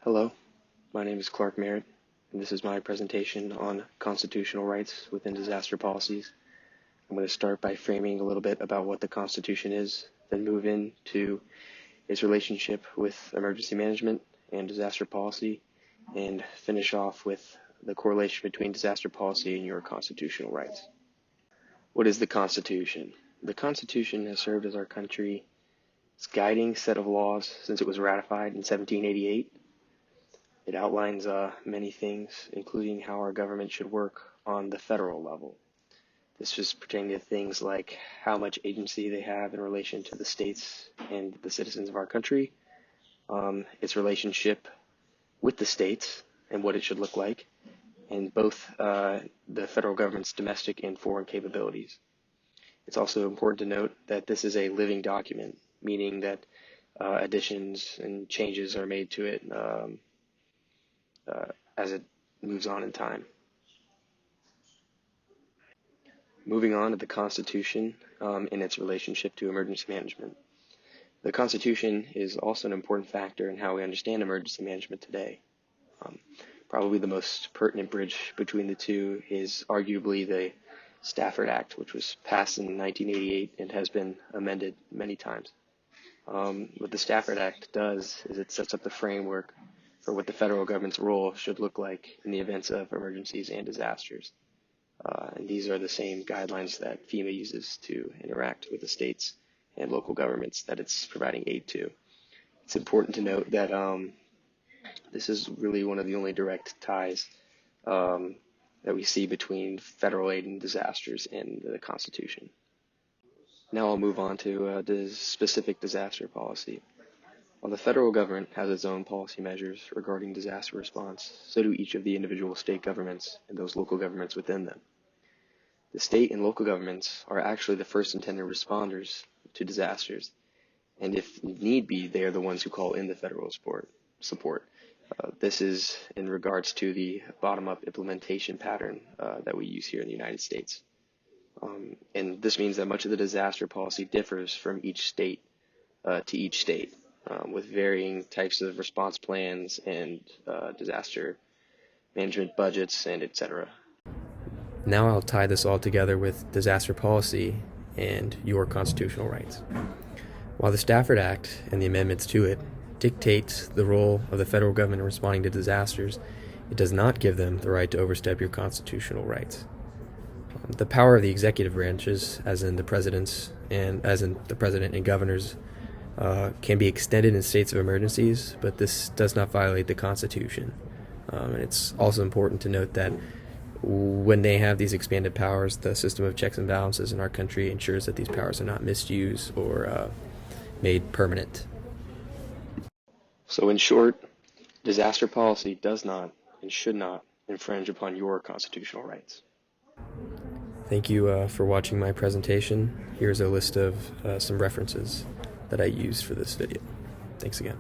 Hello, my name is Clark Merritt, and this is my presentation on constitutional rights within disaster policies. I'm going to start by framing a little bit about what the Constitution is, then move into its relationship with emergency management and disaster policy, and finish off with the correlation between disaster policy and your constitutional rights. What is the Constitution? The Constitution has served as our country's guiding set of laws since it was ratified in 1788. It outlines many things, including how our government should work on the federal level. This is pertaining to things like how much agency they have in relation to the states and the citizens of our country, its relationship with the states and what it should look like, and both the federal government's domestic and foreign capabilities. It's also important to note that this is a living document, meaning that additions and changes are made to it as it moves on in time. Moving on to the Constitution in its relationship to emergency management. The Constitution is also an important factor in how we understand emergency management today. Probably the most pertinent bridge between the two is arguably the Stafford Act, which was passed in 1988 and has been amended many times. What the Stafford Act does is it sets up the framework for what the federal government's role should look like in the events of emergencies and disasters. And these are the same guidelines that FEMA uses to interact with the states and local governments that it's providing aid to. It's important to note that this is really one of the only direct ties that we see between federal aid and disasters and the Constitution. Now I'll move on to the specific disaster policy. While the federal government has its own policy measures regarding disaster response, so do each of the individual state governments and those local governments within them. The state and local governments are actually the first intended responders to disasters, and if need be, they are the ones who call in the federal support. This is in regards to the bottom-up implementation pattern that we use here in the United States. And this means that much of the disaster policy differs from each state to each state, with varying types of response plans and disaster management budgets and etc. Now I'll tie this all together with disaster policy and your constitutional rights. While the Stafford Act and the amendments to it dictates the role of the federal government in responding to disasters, it does not give them the right to overstep your constitutional rights. The power of the executive branches, as in the president and governors, can be extended in states of emergencies, but this does not violate the Constitution. And it's also important to note that when they have these expanded powers, the system of checks and balances in our country ensures that these powers are not misused or made permanent. So in short, disaster policy does not and should not infringe upon your constitutional rights. Thank you for watching my presentation. Here's a list of some references that I used for this video. Thanks again.